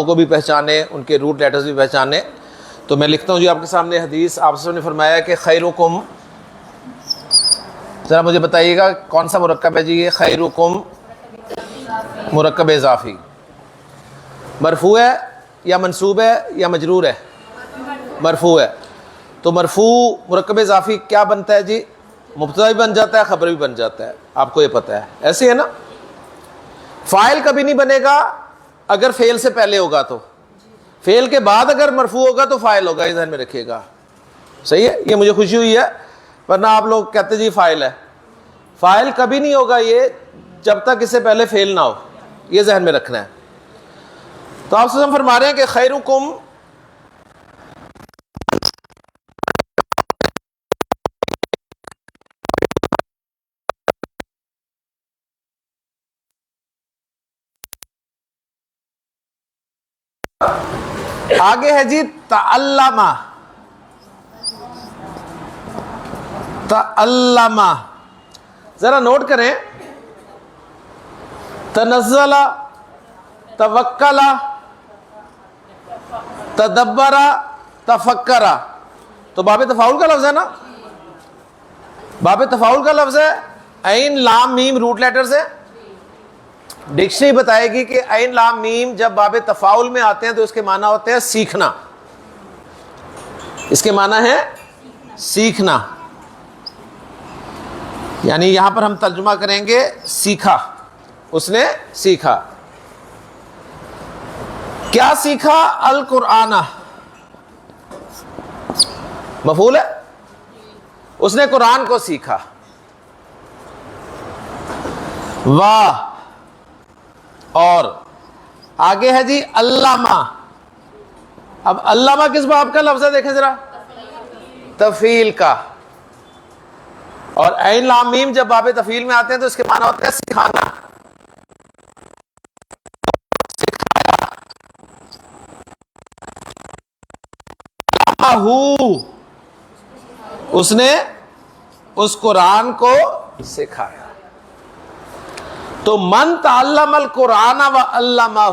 کو بھی پہچانے، ان کے روٹ لیٹرز بھی پہچانے. تو میں لکھتا ہوں جی آپ کے سامنے حدیث. آپ سے نے فرمایا کہ خیرکم، ذرا مجھے بتائیے گا کون سا مرکب ہے جی یہ خیرکم؟ مرکب اضافی. مرفوع ہے یا منصوب ہے یا مجرور ہے؟ مرفوع ہے. تو مرفوع مرکب اضافی کیا بنتا ہے جی؟ مبتدا بھی بن جاتا ہے، خبر بھی بن جاتا ہے. آپ کو یہ پتہ ہے، ایسے ہے نا. فاعل کبھی نہیں بنے گا اگر فعل سے پہلے ہوگا، تو فعل کے بعد اگر مرفوع ہوگا تو فاعل ہوگا، یہ ذہن میں رکھیے گا. صحیح ہے، یہ مجھے خوشی ہوئی ہے، ورنہ آپ لوگ کہتے جی فاعل ہے. فاعل کبھی نہیں ہوگا یہ جب تک اس سے پہلے فعل نہ ہو، یہ ذہن میں رکھنا ہے. تو آپ سے ہم فرما رہے ہیں کہ خیرکم آگے ہے جی تعلمہ. تعلمہ ذرا نوٹ کریں. تنزل، توکل، تدبر، تفکر، تو باب تفاعل کا لفظ ہے نا. باب تفاعل کا لفظ ہے. عین لام میم روٹ لیٹرز ہے. ڈکشنری بتائے گی کہ عین لام میم جب باب تفاعل میں آتے ہیں تو اس کے معنی ہوتے ہیں سیکھنا. اس کے معنی ہے سیکھنا. یعنی یہاں پر ہم ترجمہ کریں گے سیکھا، اس نے سیکھا. کیا سیکھا؟ القرآن. مفعول ہے، اس نے قرآن کو سیکھا. واہ. اور آگے ہے جی علامہ. اب علامہ کس باب کا لفظ ہے؟ دیکھیں ذرا، تفعیل کا. اور عین لام میم جب باب تفعیل میں آتے ہیں تو اس کے معنی ہوتے ہیں سکھانا. اس نے اس قرآن کو سکھایا. تو من تعلم القرآن وعلمہ،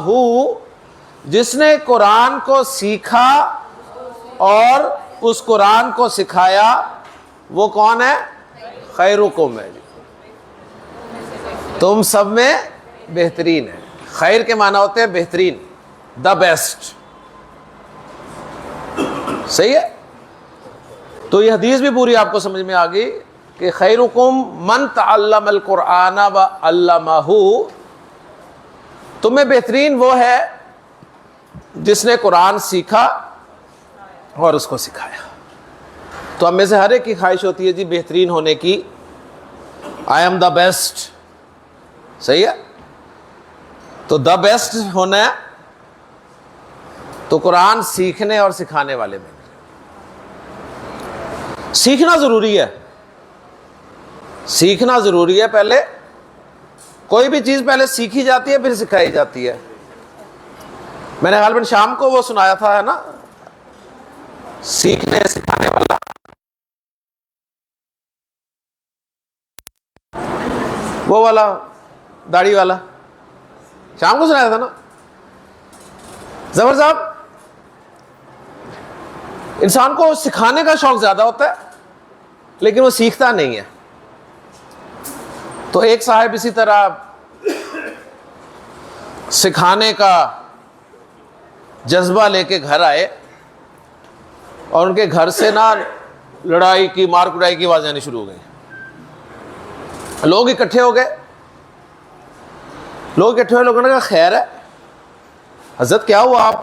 جس نے قرآن کو سیکھا اور اس قرآن کو سکھایا، وہ کون ہے؟ خیرکم ہے. تم سب میں بہترین ہے. خیر کے معنی ہوتے ہیں بہترین، دا بیسٹ. صحیح ہے. تو یہ حدیث بھی پوری آپ کو سمجھ میں آ گئی کہ خیرکم من تعلم القرآن وعلمہ، تم میں بہترین وہ ہے جس نے قرآن سیکھا اور اس کو سکھایا. تو ہم میں سے ہر ایک کی خواہش ہوتی ہے جی بہترین ہونے کی. I am the best. صحیح ہے. تو دا بیسٹ ہونا ہے تو قرآن سیکھنے اور سکھانے والے میں. سیکھنا ضروری ہے، سیکھنا ضروری ہے. پہلے کوئی بھی چیز پہلے سیکھی جاتی ہے پھر سکھائی جاتی ہے. میں نے غالباً شام کو وہ سنایا تھا ہے نا، سیکھنے سکھانے والا. وہ والا داڑھی والا شام کو سنایا تھا نا. ظفر صاحب، انسان کو سکھانے کا شوق زیادہ ہوتا ہے لیکن وہ سیکھتا نہیں ہے. تو ایک صاحب اسی طرح سکھانے کا جذبہ لے کے گھر آئے اور ان کے گھر سے نا لڑائی کی، مار کٹائی کی آوازیں آنی شروع ہو گئی. لوگ اکٹھے ہو گئے. لوگوں نے کہا خیر ہے حضرت، کیا ہوا؟ آپ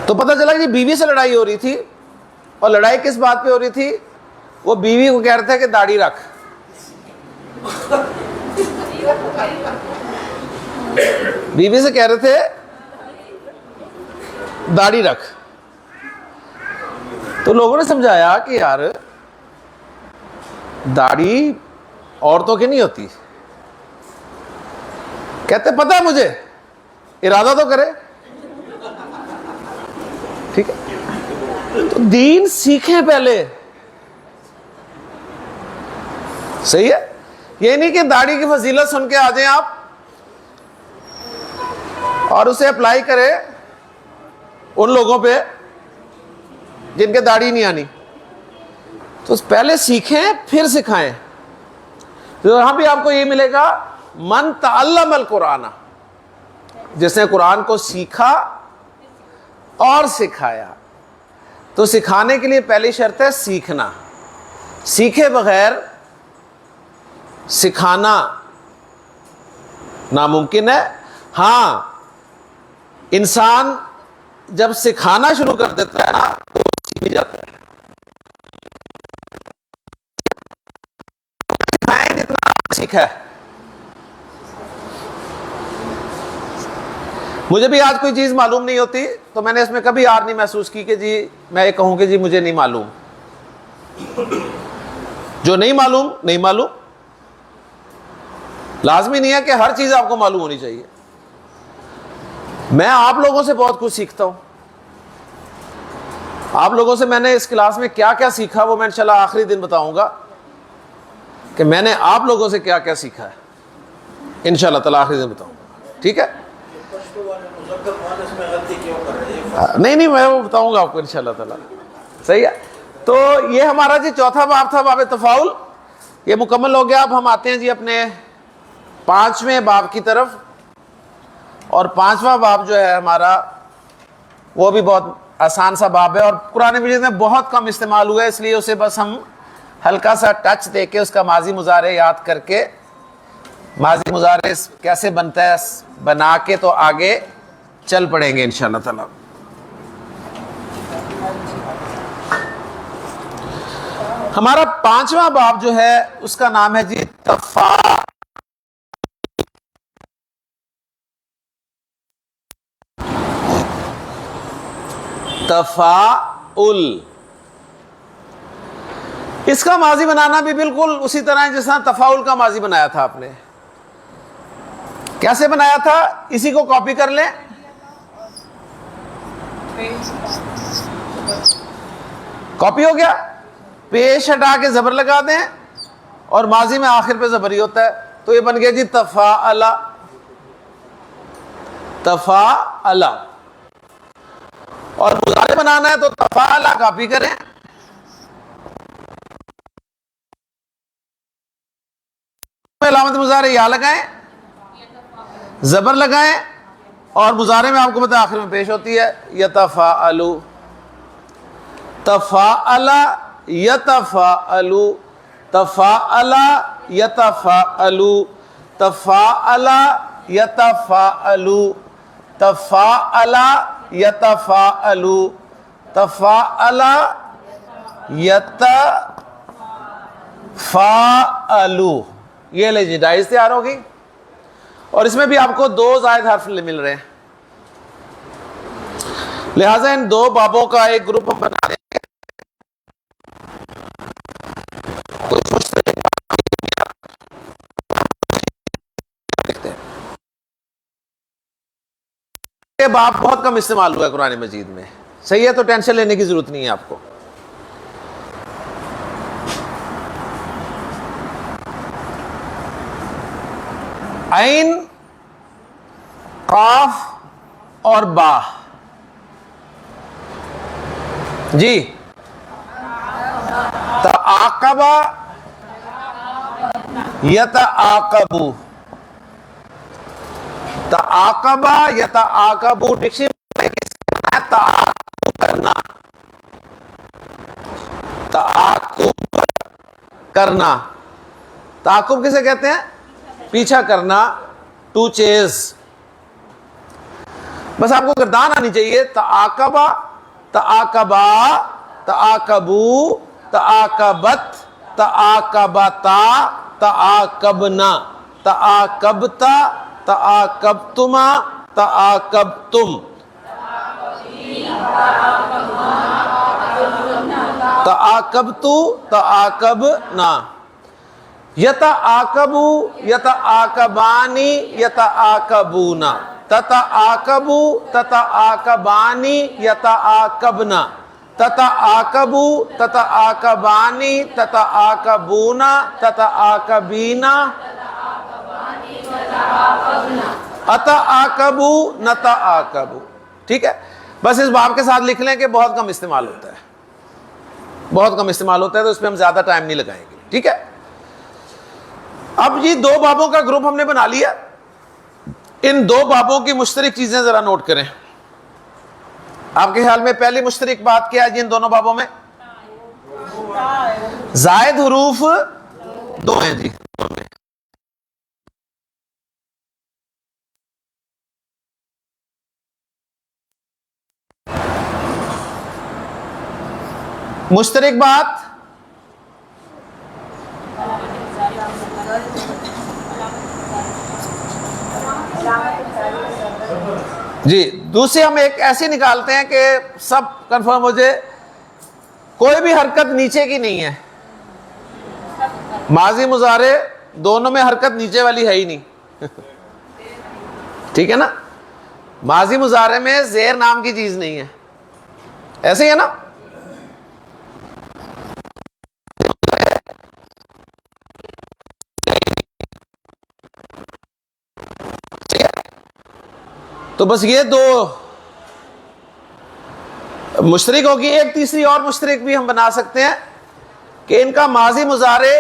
تو پتہ چلا کہ بیوی سے لڑائی ہو رہی تھی. اور لڑائی کس بات پہ ہو رہی تھی؟ وہ بیوی کو کہہ رہے تھے کہ داڑھی رکھ. بیوی سے کہہ رہے تھے داڑھی رکھ. تو لوگوں نے سمجھایا کہ یار داڑھی عورتوں کی نہیں ہوتی. کہتے پتہ ہے مجھے، ارادہ تو کرے. ٹھیک ہے، تو دین سیکھیں پہلے. صحیح ہے. یہ نہیں کہ داڑھی کی فضیلت سن کے آ جائیں آپ اور اسے اپلائی کرے ان لوگوں پہ جن کے داڑھی نہیں آنی. تو پہلے سیکھیں پھر سکھائیں. تو یہاں بھی آپ کو یہ ملے گا من تعلم القرآن، جس نے قرآن کو سیکھا اور سکھایا. تو سکھانے کے لیے پہلی شرط ہے سیکھنا. سیکھے بغیر سکھانا ناممکن ہے. ہاں انسان جب سکھانا شروع کر دیتا ہے نا تو سیکھ جاتا ہے. سکھائیں جتنا سیکھا ہے. مجھے بھی آج کوئی چیز معلوم نہیں ہوتی تو میں نے اس میں کبھی آر نہیں محسوس کی کہ جی میں یہ کہوں کہ جی مجھے نہیں معلوم. جو نہیں معلوم نہیں معلوم. لازمی نہیں ہے کہ ہر چیز آپ کو معلوم ہونی چاہیے. میں آپ لوگوں سے بہت کچھ سیکھتا ہوں. آپ لوگوں سے میں نے اس کلاس میں کیا کیا سیکھا وہ میں انشاءاللہ آخری دن بتاؤں گا کہ میں نے آپ لوگوں سے کیا کیا سیکھا ہے. انشاءاللہ تعالی آخری دن بتاؤں گا. ٹھیک ہے؟ نہیں میں وہ بتاؤں گا آپ کو انشاءاللہ تعالی. صحیح ہے. تو یہ ہمارا جی چوتھا باب تھا، باب تفاؤل. یہ مکمل ہو گیا. اب ہم آتے ہیں جی اپنے 5ویں باب کی طرف. اور 5واں باب جو ہے ہمارا وہ بھی بہت آسان سا باب ہے اور قرآن مجید میں بہت کم استعمال ہوا ہے، اس لیے اسے بس ہم ہلکا سا ٹچ دے کے اس کا ماضی مضارع یاد کر کے ماضی مضارع کیسے بنتا ہے بنا کے تو آگے چل پڑیں گے انشاءاللہ تعالی. ہمارا 5واں باب جو ہے اس کا نام ہے جی تفاعل. اس کا ماضی بنانا بھی بالکل اسی طرح جس طرح تفاعل کا ماضی بنایا تھا آپ نے. کیسے بنایا تھا؟ اسی کو کاپی کر لیں. کاپی ہو گیا. پیش ہٹا کے زبر لگا دیں اور ماضی میں آخر پہ زبر ہی ہوتا ہے تو یہ بن گیا جی تفاعل. تفاعل. اور مضارع بنانا ہے تو تفاعل کاپی کریں. علامت مضارع یا لگائیں، زبر لگائیں اور مضارع میں آپ کو پتہ آخر میں پیش ہوتی ہے یتفاعل. تفاعل یتفاعل. تفاعل یتفاعل. تفاعل یتفاعل. تفاعل یتفاعل. تفاعل یتفاعل. یہ لے جی ڈائز تیار ہوگی. اور اس میں بھی آپ کو 2 زائد حرف مل رہے ہیں، لہٰذا ان 2 بابوں کا ایک گروپ ہم بنا دیں گے. یہ باب بہت کم استعمال ہوا ہے قرآن مجید میں. صحیح ہے؟ تو ٹینشن لینے کی ضرورت نہیں ہے آپ کو. عین، قاف اور با. جی تعاقب یتعاقب. تعاقب یتعاقب ڈکشنری تعاقب کرنا. تعاقب کرنا. تعاقب کسے کہتے ہیں؟ پیچھا کرنا. ٹو چیز. بس آپ کو گردان آنی چاہیے. تعاقبہ، تعاقبا، تعاقبو، تعاقبت، تعاقبتا، تعاقبنا، تعاقبتا، تعاقبتما، تعاقبتم. تعاقبتو، تعاقبنا. یتعاقبو، یتعاقبانی، یتعاقبونا. تتعاقبو، تتعاقبانی، یتعاقبنا. تتعاقبو، تتعاقبانی، تتعاقبونا، تتعاقبینا، اتعاقبو، نتعاقبو. ٹھیک ہے، بس اس باب کے ساتھ لکھ لیں کہ بہت کم استعمال ہوتا ہے، بہت کم استعمال ہوتا ہے، تو اس پہ ہم زیادہ ٹائم نہیں لگائیں گے. ٹھیک ہے، اب یہ دو بابوں کا گروپ ہم نے بنا لیا. ان دو بابوں کی مشترک چیزیں ذرا نوٹ کریں. آپ کے خیال میں پہلی مشترک بات کیا ہے جی ان دونوں بابوں میں؟ زائد حروف دو ہیں جی. مشترک بات جی. دوسری ہم ایک ایسی نکالتے ہیں کہ سب کنفرم ہو جائے، کوئی بھی حرکت نیچے کی نہیں ہے. ماضی مضارع دونوں میں حرکت نیچے والی ہے ہی نہیں. ٹھیک ہے نا، ماضی مضارع میں زیر نام کی چیز نہیں ہے، ایسے ہی ہے نا. تو بس یہ دو مشترک ہوگی. ایک تیسری اور مشترک بھی ہم بنا سکتے ہیں کہ ان کا ماضی مضارع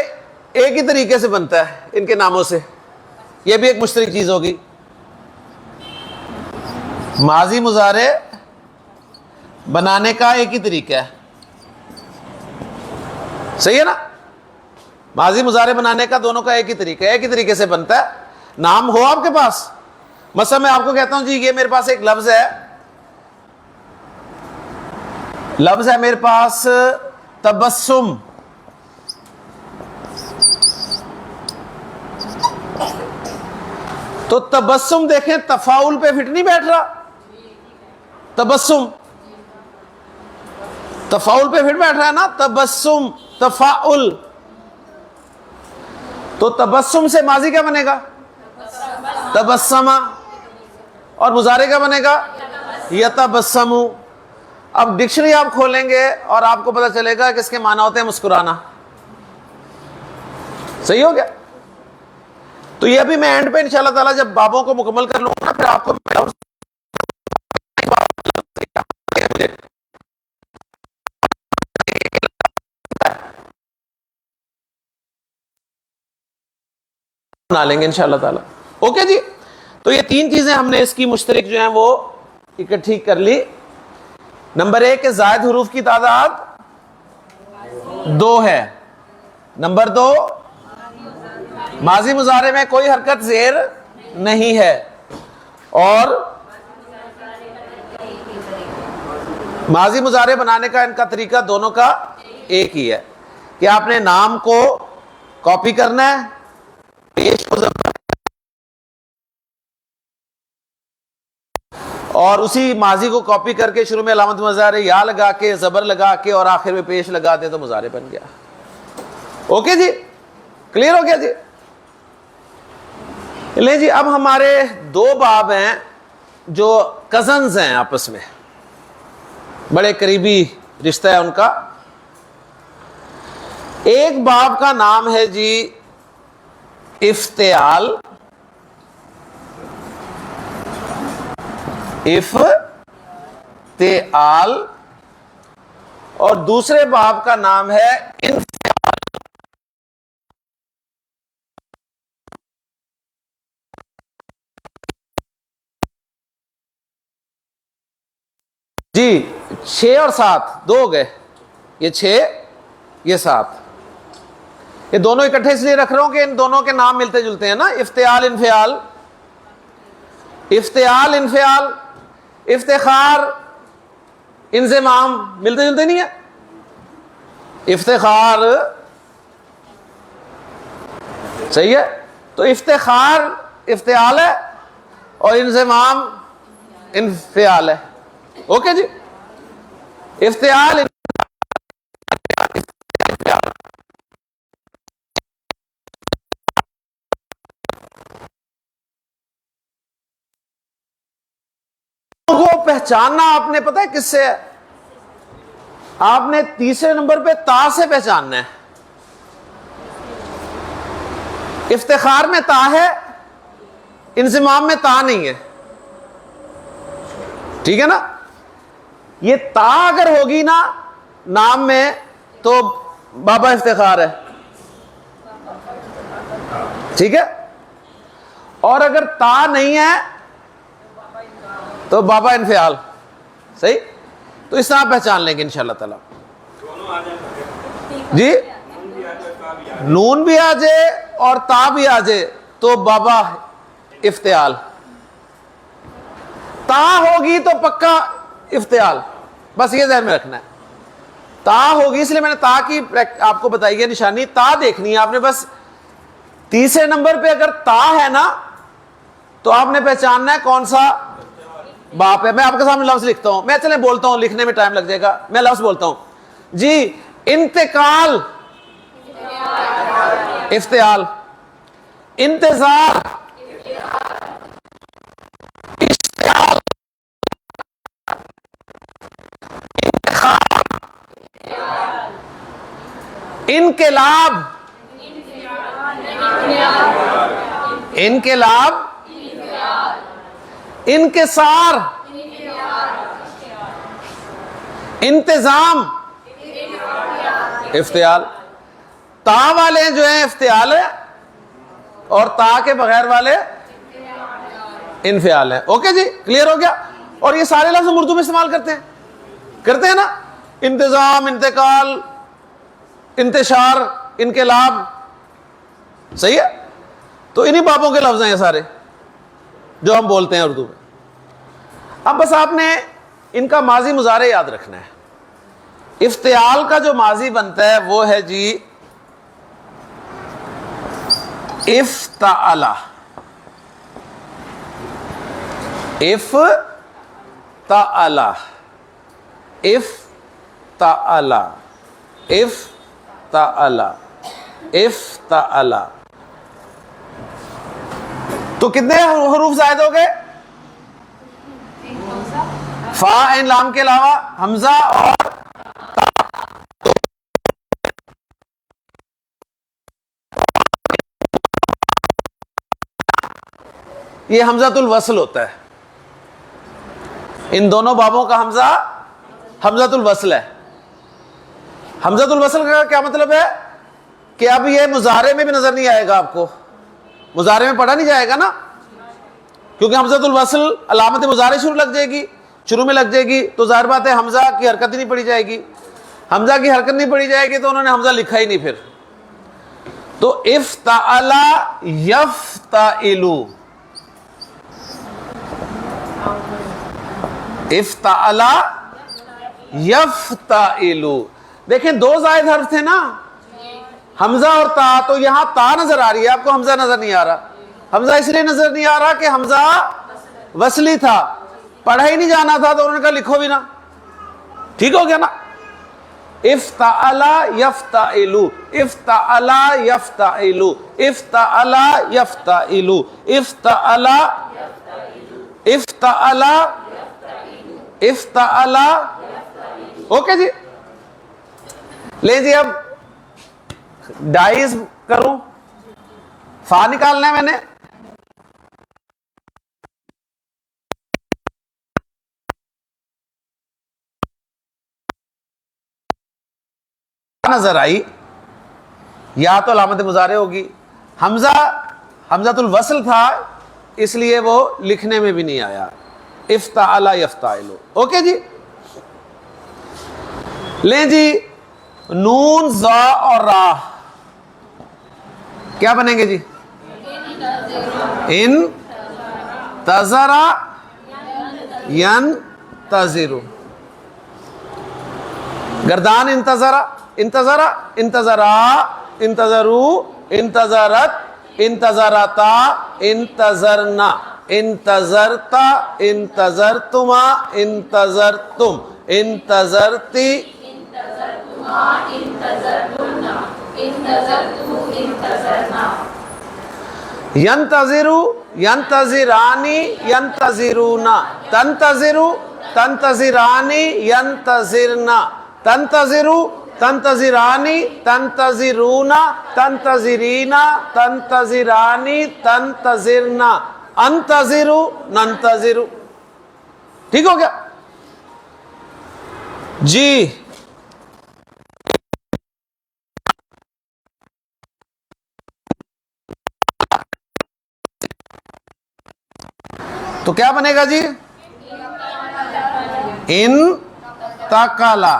ایک ہی طریقے سے بنتا ہے ان کے ناموں سے. یہ بھی ایک مشترک چیز ہوگی. ماضی مضارع بنانے کا ایک ہی طریقہ ہے، صحیح ہے نا. ماضی مضارع بنانے کا دونوں کا ایک ہی طریقہ ہے، ایک ہی طریقے سے بنتا ہے. نام ہو آپ کے پاس، مثلا میں آپ کو کہتا ہوں جی یہ میرے پاس ایک لفظ ہے، لفظ ہے میرے پاس تبسم. تو تبسم دیکھیں تفاعل پہ فٹ نہیں بیٹھ رہا، تبسم تفاعل پہ فٹ بیٹھ رہا ہے نا، تبسم تفاعل. تو تبسم سے ماضی کیا بنے گا؟ تبسما. اور مضارع کیا بنے گا؟ یتبسم. اب ڈکشنری آپ کھولیں گے اور آپ کو پتہ چلے گا کہ اس کے معنی ہوتے ہیں مسکرانا. صحیح ہو گیا. تو یہ ابھی میں اینڈ پہ انشاءاللہ تعالی جب بابوں کو مکمل کر لوں گا پھر آپ کو بنا لیں گے انشاءاللہ تعالی. اوکے جی. تو یہ تین چیزیں ہم نے اس کی مشترک جو ہیں وہ اکٹھی کر لی. نمبر ایک کہ زائد حروف کی تعداد دو ہے. نمبر دو ماضی مضارع میں کوئی حرکت زیر نہیں ہے. اور ماضی مضارع بنانے کا ان کا طریقہ دونوں کا ایک ہی ہے کہ آپ نے نام کو کاپی کرنا ہے، پیش کو اور اسی ماضی کو کاپی کر کے شروع میں علامت مضارع یا لگا کے زبر لگا کے اور آخر میں پیش لگا دیں تو مضارع بن گیا. اوکے جی، کلیئر ہو گیا جی. لیں جی اب ہمارے دو باب ہیں جو کزنز ہیں، آپس میں بڑے قریبی رشتہ ہے ان کا. ایک باب کا نام ہے جی افتعال، افتعال، اور دوسرے باب کا نام ہے انفعال. جی 6 اور 7 دو ہو گئے، یہ 6 یہ 7. یہ دونوں اکٹھے اس لیے رکھ رہا ہوں کہ ان دونوں کے نام ملتے جلتے ہیں نا، افتعال انفعال. افتعال انفعال، افتخار انضمام ملتے جلتے نہیں ہے. افتخار صحیح ہے. تو افتخار افتعال ہے اور انضمام انفعال ہے. اوکے جی. افتعال کو پہچاننا آپ نے پتہ ہے کس سے ہے؟ آپ نے تیسرے نمبر پہ تا سے پہچاننا ہے. افتخار میں تا ہے, انضمام میں تا نہیں ہے, ٹھیک ہے نا. یہ تا اگر ہوگی نا نام میں تو بابا افتخار ہے, ٹھیک ہے. اور اگر تا نہیں ہے تو بابا انفعال. صحیح, تو اس طرح پہچان لیں گے انشاءاللہ تعالی. جی, نون بھی آ جائے اور تا بھی آ جائے تو بابا افتعال. تا ہوگی تو پکا افتعال, بس یہ ذہن میں رکھنا ہے. تا ہوگی, اس لیے میں نے تا کی آپ کو بتائی ہے نشانی. تا دیکھنی ہے آپ نے بس. تیسرے نمبر پہ اگر تا ہے نا تو آپ نے پہچاننا ہے کون سا باپ ہے. میں آپ کے سامنے لفظ لکھتا ہوں, میں چلیں بولتا ہوں, لکھنے میں ٹائم لگ جائے گا. میں لفظ بولتا ہوں جی. انتقال افتعال, انتظار اشتعال, انقلاب انقلاب, انکسار, انتظام افتعال. تا والے جو ہیں افتعال ہے اور تا کے بغیر والے انفعال ہے. اوکے جی, کلیئر ہو گیا. اور یہ سارے لفظ ہم اردو میں استعمال کرتے ہیں نا. انتظام, انتقال, انتشار, انقلاب, صحیح ہے. تو انہی بابوں کے لفظ ہیں یہ سارے جو ہم بولتے ہیں اردو میں. اب بس آپ نے ان کا ماضی مضارع یاد رکھنا ہے. افتعال کا جو ماضی بنتا ہے وہ ہے جی افتعل. افتعل, افتعل, افتعل, افتعل. تو کتنے حروف زائد ہو گئے؟ فا عین لام کے علاوہ حمزہ اور یہ حمزۃ الوصل ہوتا ہے. ان دونوں بابوں کا حمزہ حمزۃ الوصل ہے. حمزۃ الوصل کا کیا مطلب ہے کہ اب یہ مضارع میں بھی نظر نہیں آئے گا آپ کو. مضارع میں پڑھا نہیں جائے گا نا, کیونکہ حمزۃ الوصل علامت مضارع شروع میں لگ جائے گی تو ظاہر بات ہے حمزہ کی حرکت ہی نہیں پڑھی جائے گی. حمزہ کی حرکت نہیں پڑھی جائے گی تو انہوں نے حمزہ لکھا ہی نہیں پھر. تو افتعل یفتعل, افتعل یفتعل. دیکھیں دو زائد حرف تھے نا, حمزہ اور تا, تو یہاں تا نظر آ رہی ہے آپ کو, حمزہ نظر نہیں آ رہا. حمزہ اس لیے نظر نہیں آ رہا کہ حمزہ وصلی تھا, پڑھا ہی نہیں جانا تھا تو انہوں نے کہا لکھو بھی نا. ٹھیک ہو گیا نا. افتعل یفتعل, افتعل یفتعل, افتعل یفتعل, افتعل افتعل افتعل. اوکے جی, لیں جی اب ڈائز کروں. فا نکالنا ہے میں نے. نظر آئی یا تو علامت مضارع ہوگی. حمزۃ الوصل تھا اس لیے وہ لکھنے میں بھی نہیں آیا. افتعل یفتعل. اوکے جی, لیں جی نون زا اور را کیا بنیں گے جی؟ انتظر ینتظر. گردان انتظر, انتظر, انتظرا, انتظرو, انتظرت, انتظرتا, انتظرنا, انتظرتا, انتظرتما, انتظرتم, انتظرتی, ینتظرو, ینتظرانی, ینتظرونا, تنتظرو, تنتظرانی, ینتظرنا, تنتظرو، تنتظرانی، تنتظرونا، تنتظرینا، تنتظرانی، تنتظرنا، انتظرو، ننتظرو. ٹھیک ہو گیا جی. تو کیا بنے گا جی؟ ان تکلا،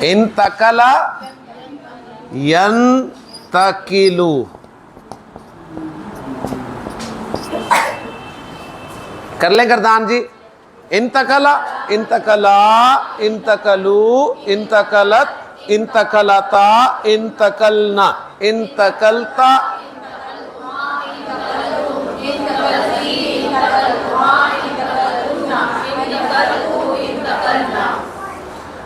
ان تکلا ین تکلو. کر لیں گردان جی. انتقلا، انتقلا، انتقلو، انتقلت، انتقلتا، انتقلنا، انتقلتا.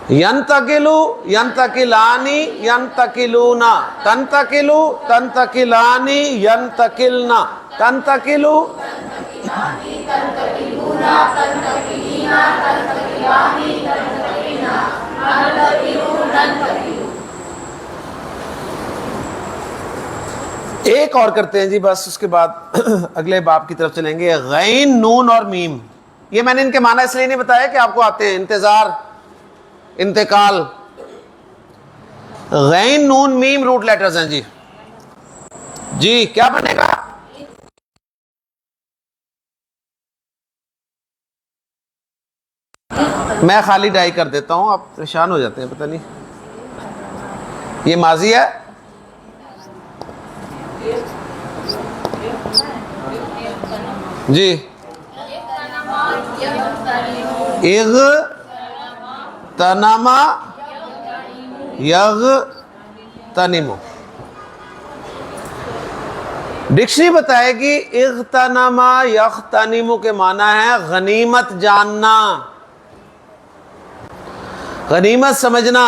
ینتقلو، ینتقلانی، ینتقلونا، تنتقلو، تنتقلانی، ینتقلنا، تنتقلو. ایک اور کرتے ہیں جی بس، اس کے بعد اگلے باب کی طرف چلیں گے. غین، نون اور میم. یہ میں نے ان کے معنی اس لیے نہیں بتایا کہ آپ کو آتے ہیں. انتظار، انتقال. غین، نون، میم روٹ لیٹرز ہیں جی. جی کیا بنے گا؟ میں خالی ڈائی کر دیتا ہوں، آپ پریشان ہو جاتے ہیں. پتہ نہیں یہ ماضی ہے. جی اغتنما، یغتنمو. ڈکشنری بتائے گی اغتنما یغتنمو کے معنی ہے غنیمت جاننا، غنیمت سمجھنا.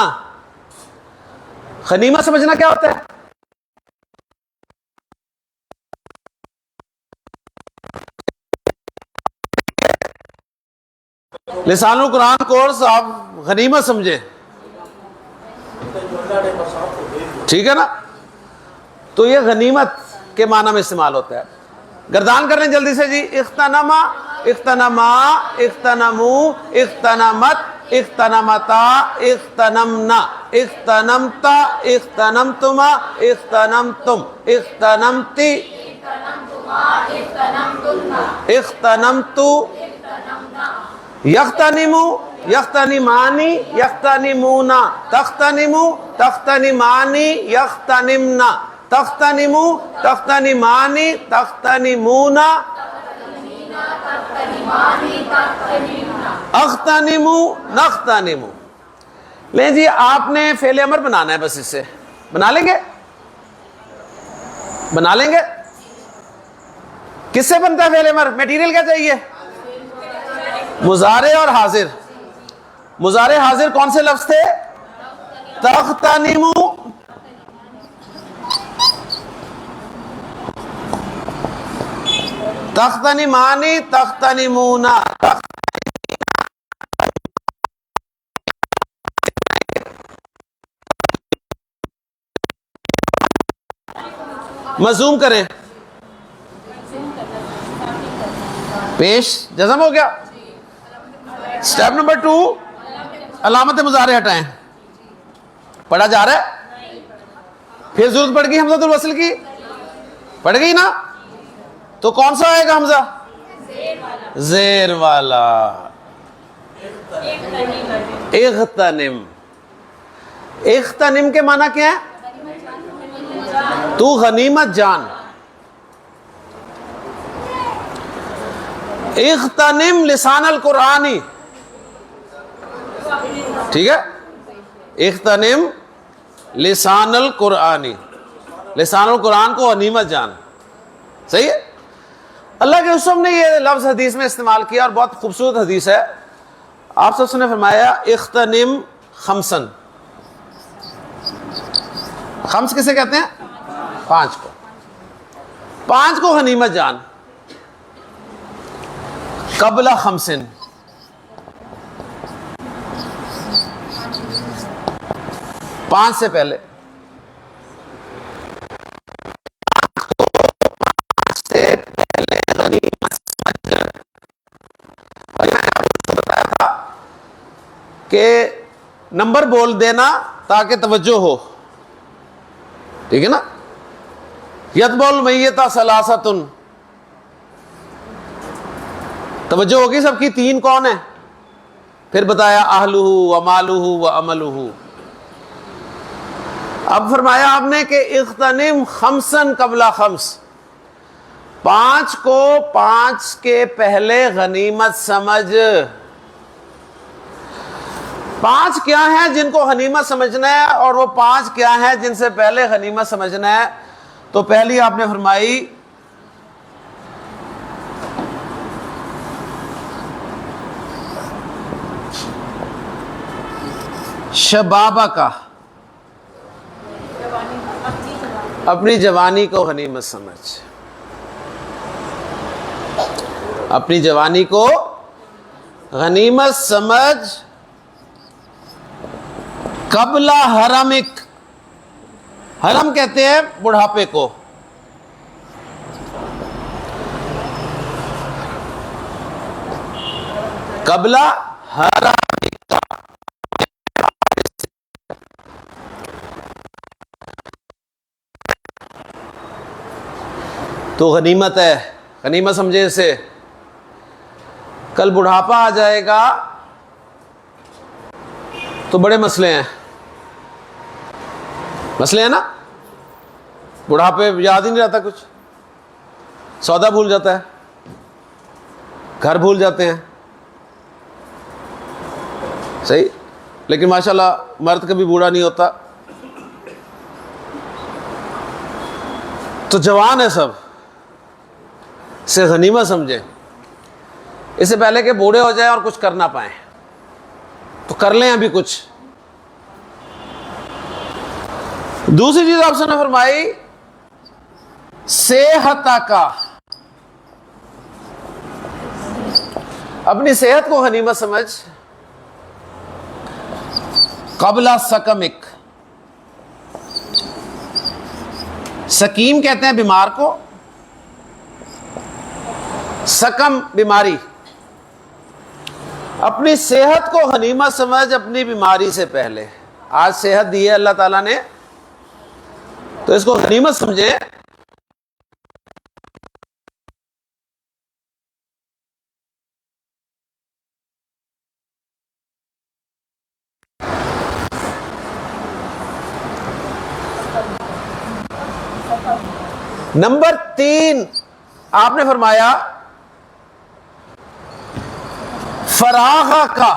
غنیمت سمجھنا کیا ہوتا ہے؟ لسان القرآن کورس آپ غنیمت سمجھیں، ٹھیک ہے نا؟ تو یہ غنیمت کے معنی میں استعمال ہوتا ہے. گردان کر رہے ہیں جلدی سے جی. اغتنما، اغتنما، اغتنمو، اغتنمت، اغتنمتا، اغتنمنا، اغتنمتا، اغتنمتما، اغتنمتم، اغتنمتی، اغتنمتو. یغتنمو، یغتنمانی، یغتنمونا، تغتنمو، تغتنمانی، یغتنمنا، تغتنمو، تغتنمانی، تغتنمونا، اغتنمو، نغتنمو. لیں جی آپ نے فعل امر بنانا ہے، بس اس سے بنا لیں گے، بنا لیں گے. کس سے بنتا ہے فعل امر؟ میٹیریل کیا چاہیے؟ مضارع اور حاضر. مضارع حاضر کون سے لفظ تھے؟ تغتنمو، تغتنمانی، تغتنمونا. مضموم کریں، پیش جزم ہو گیا. سٹیپ نمبر 2، علامت مضارع ہٹائیں. پڑھا جا رہا ہے؟ پھر ضرورت پڑ گئی حمزۃ الوصل کی، پڑ گئی نا؟ تو کون سا آئے گا حمزہ؟ زیر والا. اغتنم. اغتنم کے معنی کیا ہے؟ تو غنیمت جان. اغتنم لسان القرآنی، ٹھیک ہے؟ اغتنم لسان القرآنی، لسان القرآن کو غنیمت جان. صحیح ہے؟ اللہ کے رسول نے یہ لفظ حدیث میں استعمال کیا اور بہت خوبصورت حدیث ہے. آپ سب نے فرمایا اغتنم خمسن. خمس کسے کہتے ہیں؟ 5 کو. 5 کو غنیمت جان. قبل خمسن، 5 سے پہلے. سے پہلے غنیمت بتایا تھا کہ نمبر بول دینا تاکہ توجہ ہو. ٹھیک ہے نا. یتبع المیت ثلاثۃ، توجہ ہوگی سب کی. 3 کون ہیں؟ پھر بتایا اہلہ ومالہ وعملہ. اب فرمایا آپ نے کہ اغتنم خمسا قبل خمس، 5 کو 5 کے پہلے غنیمت سمجھ. 5 کیا ہیں جن کو غنیمت سمجھنا ہے، اور وہ 5 کیا ہیں جن سے پہلے غنیمت سمجھنا ہے. تو پہلی آپ نے فرمائی شبابہ کا، اپنی جوانی کو غنیمت سمجھ. اپنی جوانی کو غنیمت سمجھ. قبل حرمک، حرم کہتے ہیں بڑھاپے کو. قبل حرمک، تو غنیمت ہے. غنیمت سمجھے اسے. کل بڑھاپا آ جائے گا تو بڑے مسئلے ہیں. مسئلے ہیں نا. بڑھاپے یاد ہی نہیں رہتا کچھ، سودا بھول جاتا ہے، گھر بھول جاتے ہیں. صحیح. لیکن ماشاءاللہ مرد کبھی بوڑھا نہیں ہوتا. تو جوان ہے سب، سے غنیمت سمجھے. اس سے پہلے کہ بوڑھے ہو جائیں اور کچھ کر نہ پائیں، تو کر لیں ابھی کچھ. دوسری چیز آپ نے فرمائی صحت کا، اپنی صحت کو غنیمت سمجھ. قبل سقمک، سقیم کہتے ہیں بیمار کو، سقم بیماری. اپنی صحت کو غنیمت سمجھ اپنی بیماری سے پہلے. آج صحت دی ہے اللہ تعالیٰ نے تو اس کو غنیمت سمجھے. نمبر 3 آپ نے فرمایا فراغ کا،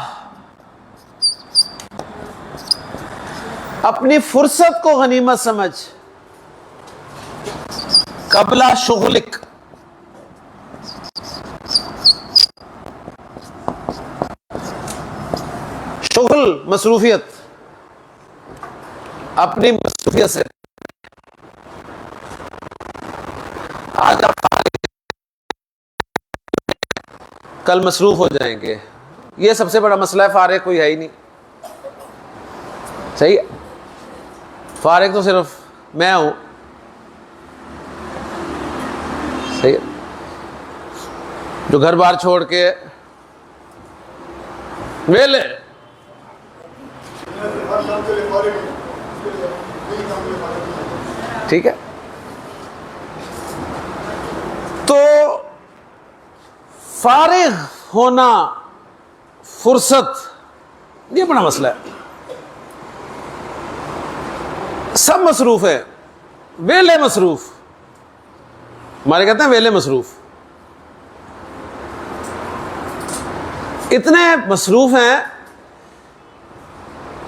اپنی فرصت کو غنیمت سمجھ. قبل شغلک، شغل مصروفیت، اپنی مصروفیت سے. آج آپ کل مصروف ہو جائیں گے. یہ سب سے بڑا مسئلہ ہے. فارغ کوئی ہے ہی نہیں. صحیح ہے. فارغ تو صرف میں ہوں. صحیح ہے. جو گھر بار چھوڑ کے ویلے. ٹھیک ہے. تو فارغ ہونا، فرصت، یہ بڑا مسئلہ ہے. سب مصروف ہے. ویلے مصروف، ہمارے کہتے ہیں ویلے مصروف. اتنے مصروف ہیں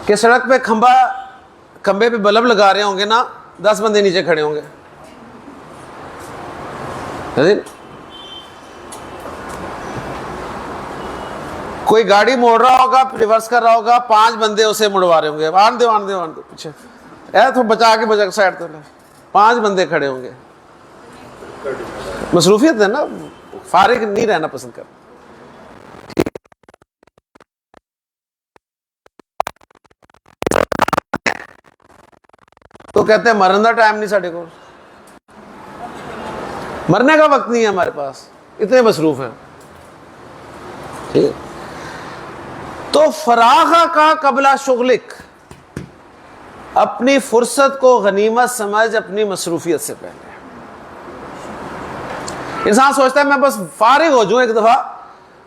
کہ سڑک پہ کھمبے پہ بلب لگا رہے ہوں گے نا، 10 بندے نیچے کھڑے ہوں گے. کوئی گاڑی موڑ رہا ہوگا، ریورس کر رہا ہوگا، 5 بندے اسے مڑوا رہے ہوں گے. آن دے پیچھے تو بچا کے سائڈ تو 5 بندے کھڑے ہوں گے. مصروفیت ہے نا. فارغ نہیں رہنا پسند کر. تو کہتے ہیں مرن دا ٹائم نہیں ساڈے کو، مرنے کا وقت نہیں ہے ہمارے پاس، اتنے مصروف ہیں. ٹھیک. تو فراغ کا قبل شغلک، اپنی فرصت کو غنیمت سمجھ اپنی مصروفیت سے پہلے. انسان سوچتا ہے میں بس فارغ ہو جاؤں ایک دفعہ،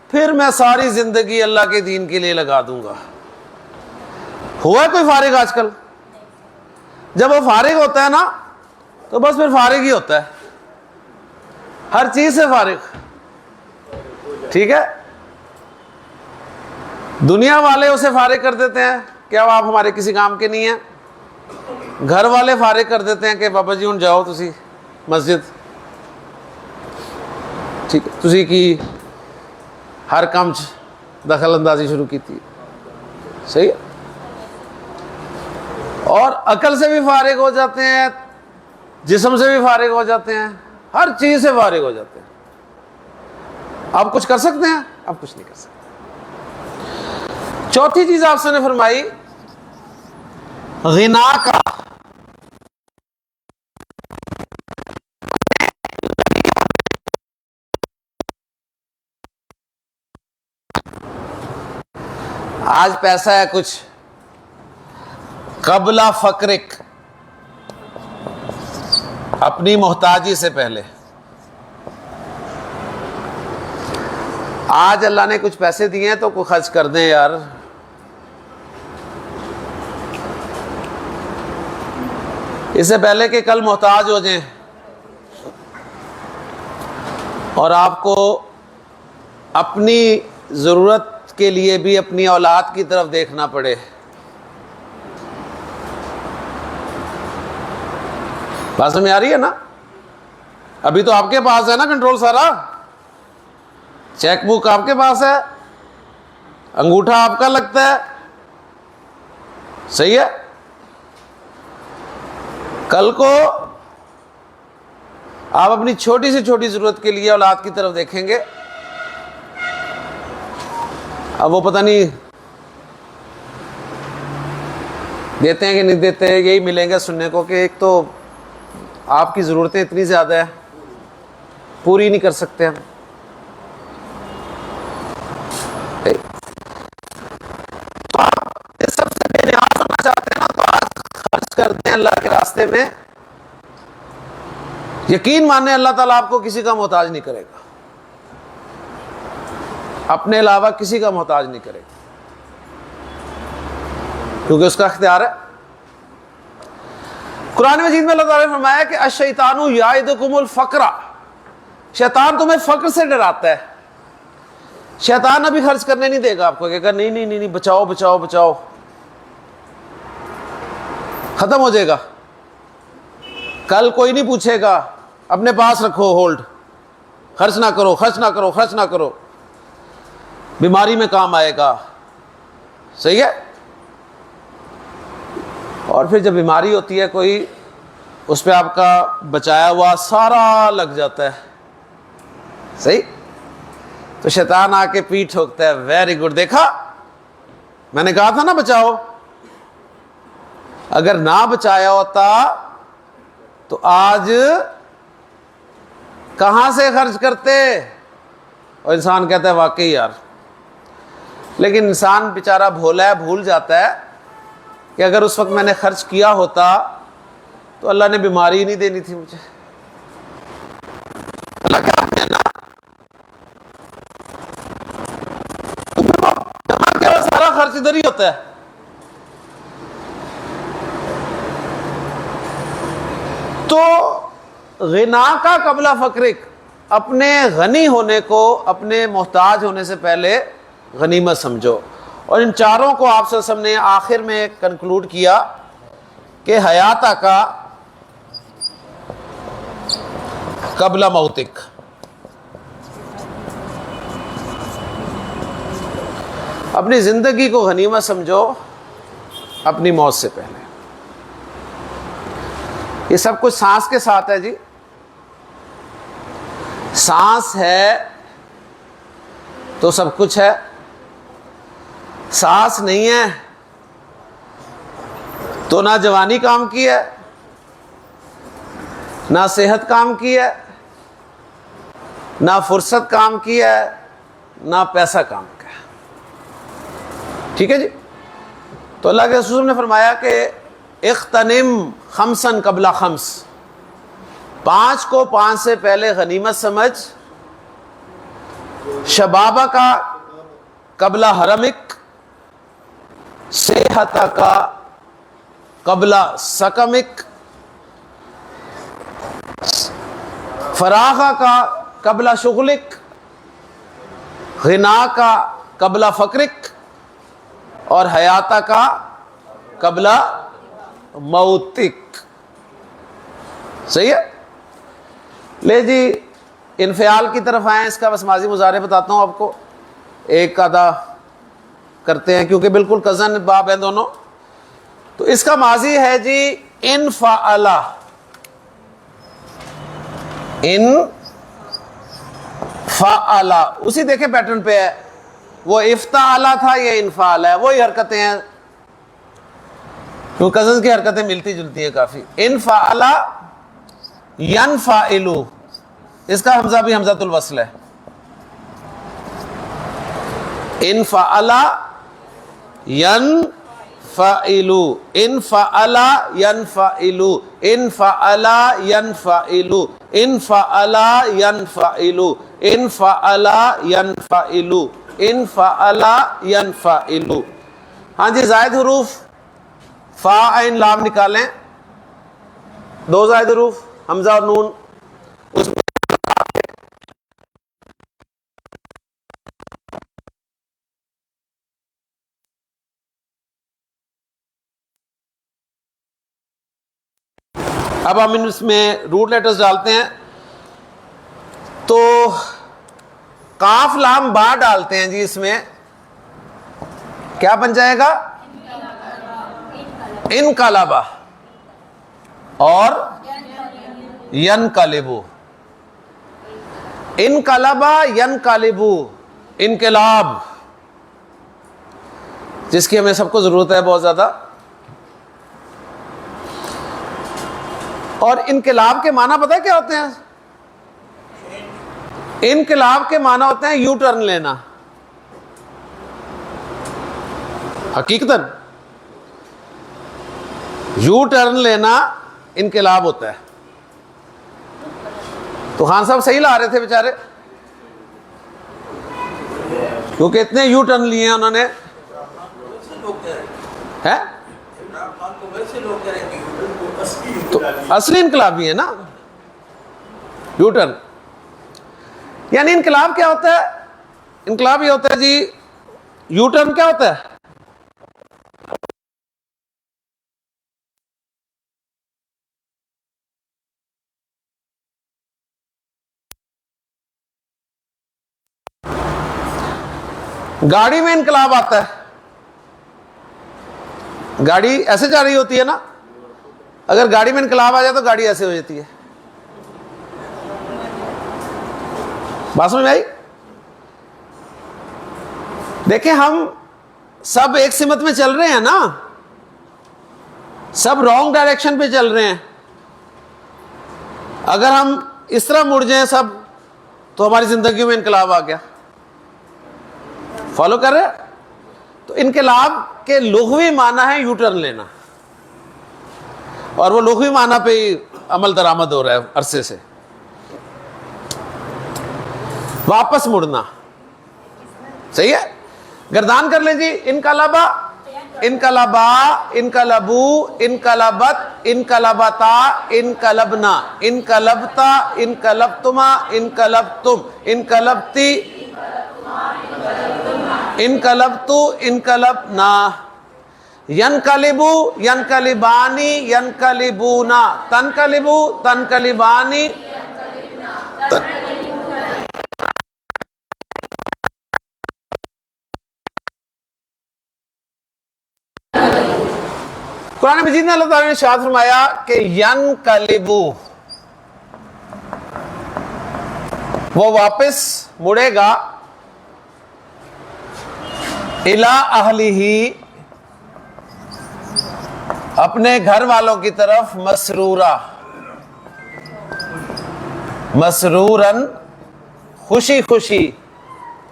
پھر میں ساری زندگی اللہ کے دین کے لیے لگا دوں گا. ہوا ہے کوئی فارغ آج کل؟ جب وہ فارغ ہوتا ہے نا تو بس پھر فارغ ہی ہوتا ہے، ہر چیز سے فارغ. ٹھیک ہے. دنیا والے اسے فارغ کر دیتے ہیں کہ اب آپ ہمارے کسی کام کے نہیں ہیں. گھر والے فارغ کر دیتے ہیں کہ بابا جی ہن جاؤ تسی مسجد. ٹھیک ہے. تسی کی ہر کام دخل اندازی شروع کی تھی. صحیح ہے. اور عقل سے بھی فارغ ہو جاتے ہیں، جسم سے بھی فارغ ہو جاتے ہیں، ہر چیز سے فارغ ہو جاتے ہیں. آپ کچھ کر سکتے ہیں؟ آپ کچھ نہیں کر سکتے. چوتھی چیز آپ سے نے فرمائی غنا کا. آج پیسہ ہے کچھ، قبل فقرک، اپنی محتاجی سے پہلے. آج اللہ نے کچھ پیسے دیے ہیں تو کوئی خرچ کر دیں یار. اس سے پہلے کہ کل محتاج ہو جائیں اور آپ کو اپنی ضرورت کے لیے بھی اپنی اولاد کی طرف دیکھنا پڑے. بات سمجھ آ رہی ہے نا؟ ابھی تو آپ کے پاس ہے نا کنٹرول سارا. چیک بک آپ کے پاس ہے، انگوٹھا آپ کا لگتا ہے. صحیح ہے. کل کو آپ اپنی چھوٹی سے چھوٹی ضرورت کے لیے اولاد کی طرف دیکھیں گے. اب وہ پتہ نہیں دیتے ہیں کہ نہیں دیتے ہیں. یہی ملیں گے سننے کو کہ ایک تو آپ کی ضرورتیں اتنی زیادہ ہیں پوری نہیں کر سکتے ہم. تو آپ اس سب سے بے نیاز ہونا چاہتے ہیں نا تو آج خرچ کرتے ہیں اللہ کے راستے میں. یقین مانیں اللہ تعالیٰ آپ کو کسی کا محتاج نہیں کرے گا، اپنے علاوہ کسی کا محتاج نہیں کرے گا، کیونکہ اس کا اختیار ہے. قرآن مجید میں اللہ تعالیٰ نے فرمایا کہ الشیطان یعدکم الفقر، شیطان تمہیں فقر سے ڈراتا ہے. شیطان ابھی خرچ کرنے نہیں دے گا آپ کو، کہ نہیں نہیں نہیں بچاؤ بچاؤ بچاؤ، ختم ہو جائے گا. کل کوئی نہیں پوچھے گا، اپنے پاس رکھو ہولڈ، خرچ نہ کرو خرچ نہ کرو خرچ نہ کرو. بیماری میں کام آئے گا. صحیح ہے. اور پھر جب بیماری ہوتی ہے کوئی، اس پہ آپ کا بچایا ہوا سارا لگ جاتا ہے. صحیح. تو شیطان آ کے پیٹھ ٹھوکتا ہے، ویری گڈ، دیکھا میں نے کہا تھا نا بچاؤ. اگر نہ بچایا ہوتا تو آج کہاں سے خرچ کرتے. اور انسان کہتا ہے واقعی یار. لیکن انسان بیچارہ بھولا ہے، بھول جاتا ہے کہ اگر اس وقت میں نے خرچ کیا ہوتا تو اللہ نے بیماری ہی نہیں دینی تھی مجھے. اللہ کیا دینا، سارا خرچ ادھر ہی ہوتا ہے. تو غنا کا قبل فقرک، اپنے غنی ہونے کو اپنے محتاج ہونے سے پہلے غنیمت سمجھو. اور ان چاروں کو آپ صلی اللہ علیہ وسلم نے آخر میں کنکلوڈ کیا کہ حیات کا قبل موتک. اپنی زندگی کو غنیمت سمجھو اپنی موت سے پہلے. یہ سب کچھ سانس کے ساتھ ہے جی. سانس ہے تو سب کچھ ہے، سانس نہیں ہے تو نہ جوانی کام کی ہے نہ صحت کام کی ہے، نہ فرصت کام کی ہے، نہ پیسہ کام کیا ہے. ٹھیک ہے جی. تو اللہ کے رسول نے فرمایا کہ اغتنم خمسن قبل خمس، 5 کو 5 سے پہلے غنیمت سمجھ. شبابہ کا قبل حرمک، صحت کا قبل سقمک، فراغ کا قبل شغلک، غنا کا قبل فقرک، اور حیات کا قبل موتک. صحیح ہے. لے جی انفعال کی طرف آئیں. اس کا بس ماضی مضارع بتاتا ہوں آپ کو، ایک آدھا کرتے ہیں کیونکہ بالکل کزن باب ہیں دونوں. تو اس کا ماضی ہے جی انفعل. انفعل اسی دیکھیں پیٹرن پہ ہے. وہ افتعل تھا، یہ انفعل ہے. وہی حرکتیں ہیں، کیوں کزنز کی حرکتیں ملتی جلتی ہیں کافی. انفعل ینفعل، اس کا حمزہ بھی حمزۃ الوصل ہے. انفعل ینفعل، انفعل ینفعل، انفعل ینفعل، انفعل ینفعل، انفعل ینفعل، انفعل ینفعل. ہاں جی زائد حروف فا عین لام نکالیں. 2 زائد حروف حمزہ اور نون. اس میں اب ہم اس میں روٹ لیٹرز ڈالتے ہیں. تو قاف لام با ڈالتے ہیں جی. اس میں کیا بن جائے گا؟ انقلبہ اور ینقلبو. انقلبہ ینقلبو، انقلاب، جس کی ہمیں سب کو ضرورت ہے بہت زیادہ. اور انقلاب کے معنی پتہ ہے کیا ہوتے ہیں؟ انقلاب کے معنی ہوتے ہیں یو ٹرن لینا. حقیقتاً یو ٹرن لینا انقلاب ہوتا ہے. تو خان صاحب صحیح لا رہے تھے بیچارے، کیونکہ اتنے یو ٹرن لیے ہیں انہوں نے. ہے تو اصلی انقلابی ہے نا یو ٹرن. یعنی انقلاب کیا ہوتا ہے؟ انقلاب یہ ہوتا ہے جی، یو ٹرن کیا ہوتا ہے؟ گاڑی میں انقلاب آتا ہے. گاڑی ایسے جا رہی ہوتی ہے نا، اگر گاڑی میں انقلاب آ جائے تو گاڑی ایسے ہو جاتی ہے. بات سمجھ میں آئی؟ دیکھیں ہم سب ایک سمت میں چل رہے ہیں نا، سب رانگ ڈائریکشن پہ چل رہے ہیں. اگر ہم اس طرح مڑ جائیں سب تو ہماری زندگیوں میں انقلاب آ گیا. فالو کر رہے ہیں؟ تو انقلاب کے لغوی معنی ہے یو ٹرن لینا، اور وہ لغوی معنی پہ ہی عمل درآمد ہو رہا ہے عرصے سے. واپس مڑنا. صحیح ہے. گردان کر لیں جی. انقلبا، انقلبا، انقلبو، انقلبت، انقلبتا، انقلبنا، انقلبتا، انقلبتما، انقلبتم، انقلبتی، انقلبتو، انقلبنا. ینقلبو، ینقلبانی، ینقلبونا، تنقلبو، تنقلبانی. قرآن مجید نے اللہ تعالیٰ نے ارشاد فرمایا کہ ینقلبو، وہ واپس مڑے گا، الی اہلہ، اپنے گھر والوں کی طرف، مسرورہ، مسرورن خوشی خوشی،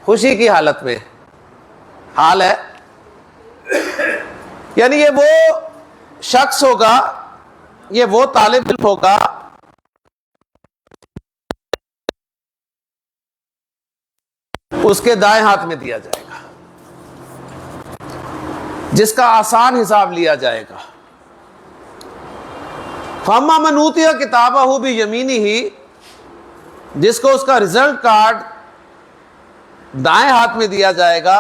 خوشی کی حالت میں، حال ہے، یعنی یہ وہ شخص ہوگا، یہ وہ طالب علم ہوگا اس کے دائیں ہاتھ میں دیا جائے گا، جس کا آسان حساب لیا جائے گا۔ فَأَمَّا مَنْ أُوتِيَ كِتَابَهُ بِيَمِينِهِ، جس کو اس کا رزلٹ کارڈ دائیں ہاتھ میں دیا جائے گا،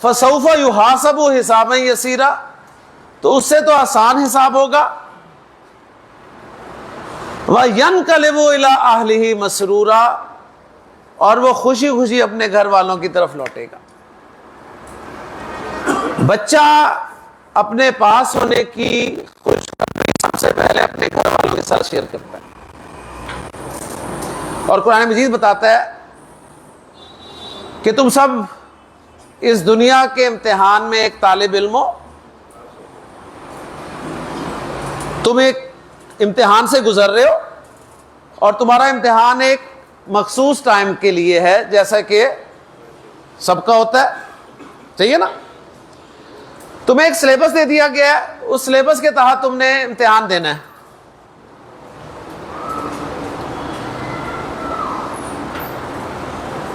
فَسَوْفَ يُحَاسَبُ حِسَابًا يَسِيرًا، تو اس سے تو آسان حساب ہوگا، وَيَنْقَلِبُ إِلَىٰ أَهْلِهِ مَسْرُورًا، اور وہ خوشی خوشی اپنے گھر والوں کی طرف لوٹے گا۔ بچہ اپنے پاس ہونے کی خوشخبری سب سے پہلے اپنے گھر والوں کے ساتھ شیئر کرتا ہے، اور قرآن مجید بتاتا ہے کہ تم سب اس دنیا کے امتحان میں ایک طالب علم ہو، تم ایک امتحان سے گزر رہے ہو، اور تمہارا امتحان ایک مخصوص ٹائم کے لیے ہے، جیسا کہ سب کا ہوتا ہے، چاہیے نا؟ تمہیں ایک سلیبس دے دیا گیا ہے، اس سلیبس کے تحت تم نے امتحان دینا ہے۔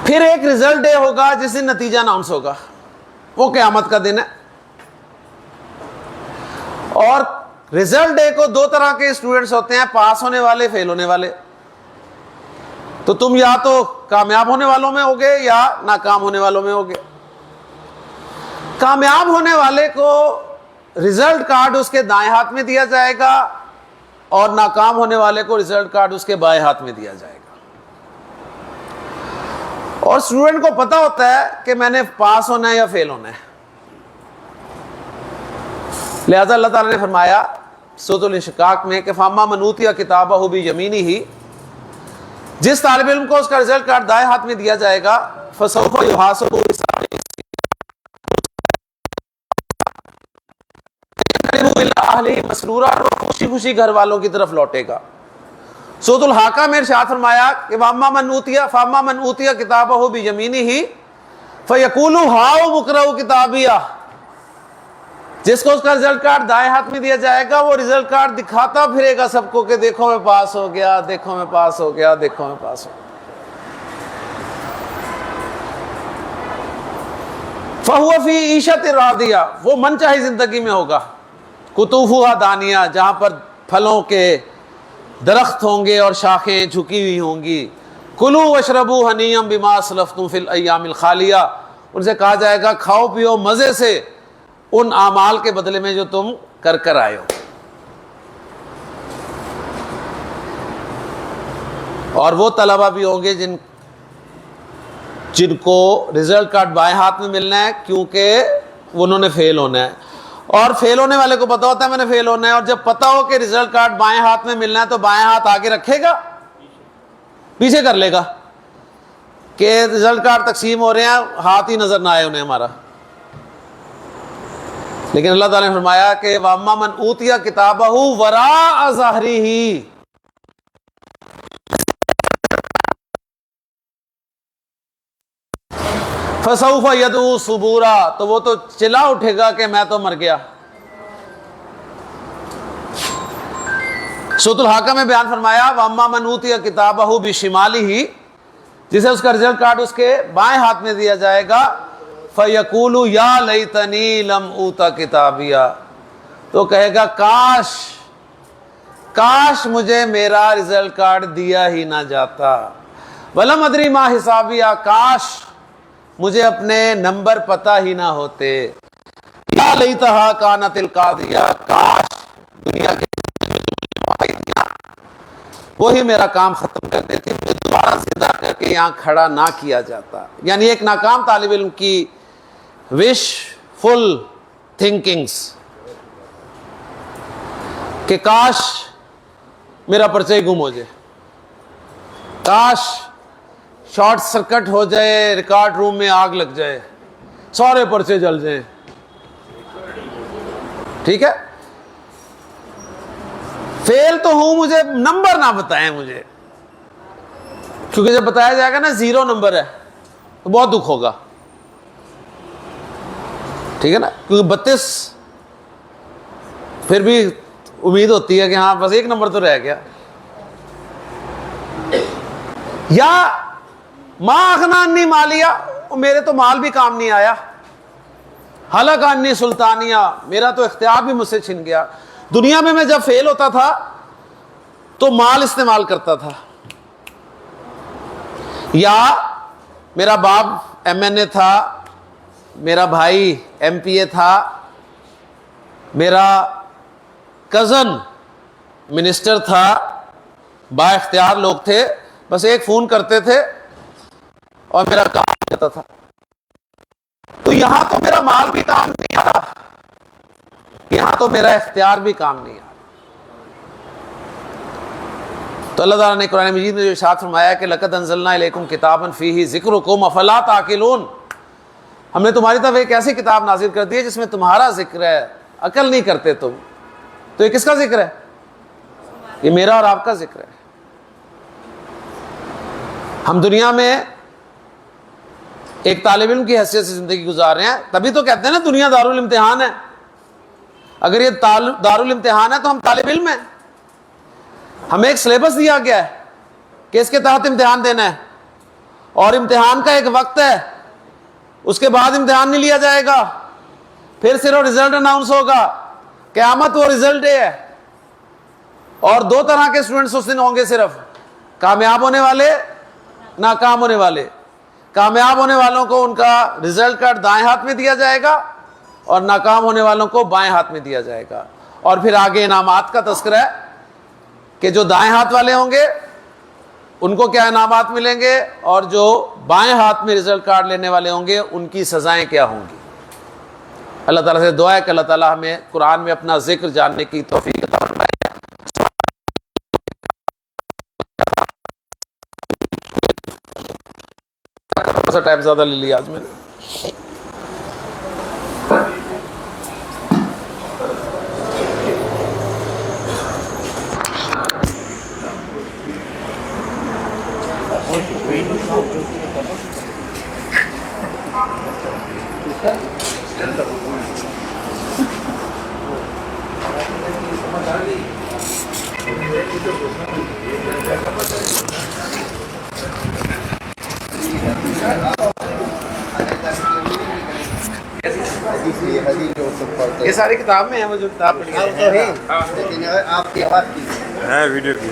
پھر ایک رزلٹ ڈے ہوگا جس دن نتیجہ اناؤنس ہوگا، وہ قیامت کا دن ہے۔ اور رزلٹ ڈے کو دو طرح کے اسٹوڈنٹس ہوتے ہیں، پاس ہونے والے، فیل ہونے والے۔ تو تم یا تو کامیاب ہونے والوں میں ہوگے یا ناکام ہونے والوں میں ہوگے۔ کامیاب ہونے والے کو رزلٹ کارڈ اس کے دائیں ہاتھ میں دیا جائے گا، اور ناکام ہونے والے کو رزلٹ کارڈ اس کے بائیں ہاتھ میں دیا جائے گا۔ اور اسٹوڈنٹ کو پتا ہوتا ہے کہ میں نے پاس ہونا ہے یا فیل ہونا ہے، لہذا اللہ تعالیٰ نے فرمایا سورۃ الانشقاق میں کہ فَأَمَّا مَنْ أُوتِيَ كِتَابَهُ بِيَمِينِهِ، جس طالب علم کو اس کا رزلٹ کارڈ دائیں ہاتھ میں دیا جائے گا، فَسَوْفَ يُحَاسَبُ حِسَابًا مسرورا، خوشی خوشی گھر والوں کی طرف لوٹے گا۔ سورۃ الحاقہ میں ارشاد فرمایا کہ فَأَمَّا مَنْ أُوتِيَ كِتَابَهُ بِيَمِينِهِ فَيَقُولُ هَاؤُمُ اقْرَءُوا کتابیہ، جس کو اس کا رزلٹ کارڈ دائیں ہاتھ میں دیا جائے گا، وہ رزلٹ کارڈ دکھاتا پھرے گا سب کو کہ دیکھو میں پاس ہو گیا، دیکھو میں پاس ہو گیا، دیکھو میں پاس ہو گیا۔ فَهُوَ فِي عِيشَةٍ رَاضِيَةٍ، وہ من چاہی زندگی میں ہوگا، قطوفها دانیہ، جہاں پر پھلوں کے درخت ہوں گے اور شاخیں جھکی ہوئی ہوں گی۔ کلوا واشربوا ہنیئا بما اسلفتم فی الایام الخالیہ، ان سے کہا جائے گا کھاؤ پیو مزے سے ان اعمال کے بدلے میں جو تم کر کر آئے ہو۔ اور وہ طلبہ بھی ہوں گے جن کو رزلٹ کارڈ بائیں ہاتھ میں ملنا ہے، کیونکہ انہوں نے فیل ہونا ہے، اور فیل ہونے والے کو پتا ہوتا ہے میں نے فیل ہونا ہے، اور جب پتا ہو کہ رزلٹ کارڈ بائیں ہاتھ میں ملنا ہے تو بائیں ہاتھ آگے رکھے گا، پیچھے کر لے گا کہ رزلٹ کارڈ تقسیم ہو رہے ہیں، ہاتھ ہی نظر نہ آئے انہیں ہمارا۔ لیکن اللہ تعالیٰ نے فرمایا کہ وَأَمَّا مَنْ أُوتِيَ كِتَابَهُ وَرَاءَ ظَهْرِهِ، فَسَوْفَ يَدْعُو ثُبُورًا، تو وہ تو چلا اٹھے گا کہ میں تو مر گیا۔ سورۃ الحاقہ میں بیان فرمایا وَأَمَّا مَنْ أُوتِيَ كِتَابَهُ بِشِمَالِهِ، جسے اس کا رزلٹ کارڈ اس کے بائیں ہاتھ میں دیا جائے گا، فَيَقُولُ يَا لَيْتَنِي لَمْ أُوتَ كِتَابِيَهْ، تو کہے گا کاش مجھے میرا رزلٹ کارڈ دیا ہی نہ جاتا، وَلَمْ أَدْرِ مَا حِسَابِيَهْ، کاش مجھے اپنے نمبر پتہ ہی نہ ہوتے، یا لیتہا کانت القاضیہ، کاش دنیا کے وہی میرا کام ختم کر دیتے، مجھے دوبارہ زندہ کر کے یہاں کھڑا نہ کیا جاتا۔ یعنی ایک ناکام طالب علم کی وش فل تھنکنگز کہ کاش میرا پرچہ ہی گم ہو جائے، کاش شارٹ سرکٹ ہو جائے، ریکارڈ روم میں آگ لگ جائے، سارے پرچے جل جائیں، ٹھیک ہے، فیل تو ہوں، مجھے نمبر نہ بتائیں، مجھے کیونکہ جب بتایا جائے گا نا 0 نمبر ہے تو بہت دکھ ہوگا، ٹھیک ہے نا، کیونکہ 32 پھر بھی امید ہوتی ہے کہ ہاں بس 1 نمبر تو رہ گیا. یا ما اغنی عنی مالیہ، میرے تو مال بھی کام نہیں آیا. ہلک عنی سلطانیہ، میرا تو اختیار بھی مجھ سے چھن گیا. دنیا میں جب فیل ہوتا تھا تو مال استعمال کرتا تھا. یا میرا باپ MNA تھا، میرا بھائی MPA تھا، میرا کزن منسٹر تھا، با اختیار لوگ تھے، بس ایک فون کرتے تھے اور میرا کام ہو جاتا تھا. تو یہاں تو میرا مال بھی کام نہیں آ رہا، یہاں تو میرا اختیار بھی کام نہیں آ رہا. تو اللہ تعالیٰ نے قرآن مجید میں جو ارشاد فرمایا کہ لقد انزلنا الیکم کتابا فیہ ذکرکم افلا تعقلون، ہم نے تمہاری طرف ایک ایسی کتاب نازل کر دی ہے جس میں تمہارا ذکر ہے، عقل نہیں کرتے تم. تو یہ کس کا ذکر ہے؟ یہ میرا اور آپ کا ذکر ہے. ہم دنیا میں ایک طالب علم کی حیثیت سے زندگی گزار رہے ہیں، تبھی تو کہتے ہیں نا دنیا دارالامتحان ہے. اگر یہ دارالامتحان ہے تو ہم طالب علم ہیں. ہمیں ایک سلیبس دیا گیا ہے کہ اس کے تحت امتحان دینا ہے، اور امتحان کا ایک وقت ہے، اس کے بعد امتحان نہیں لیا جائے گا، پھر صرف رزلٹ اناؤنس ہوگا. قیامت وہ رزلٹ ڈے ہے، اور 2 طرح کے اسٹوڈنٹس اس دن ہوں گے، صرف کامیاب ہونے والے، ناکام ہونے والے. کامیاب ہونے والوں کو ان کا رزلٹ کارڈ دائیں ہاتھ میں دیا جائے گا، اور ناکام ہونے والوں کو بائیں ہاتھ میں دیا جائے گا. اور پھر آگے انعامات کا تذکرہ ہے کہ جو دائیں ہاتھ والے ہوں گے ان کو کیا انعامات ملیں گے، اور جو بائیں ہاتھ میں رزلٹ کارڈ لینے والے ہوں گے ان کی سزائیں کیا ہوں گی. اللہ تعالیٰ سے دعا ہے کہ اللہ تعالیٰ ہمیں قرآن میں اپنا ذکر جاننے کی توفیق عطا فرمائے. تھوڑا سا ٹائم زیادہ لے لیا آج میں نے. یہ ساری کتاب میں ہے، وہ جو کتاب پڑھی ہے، لیکن آپ کی آواز کی ہے ویڈیو کی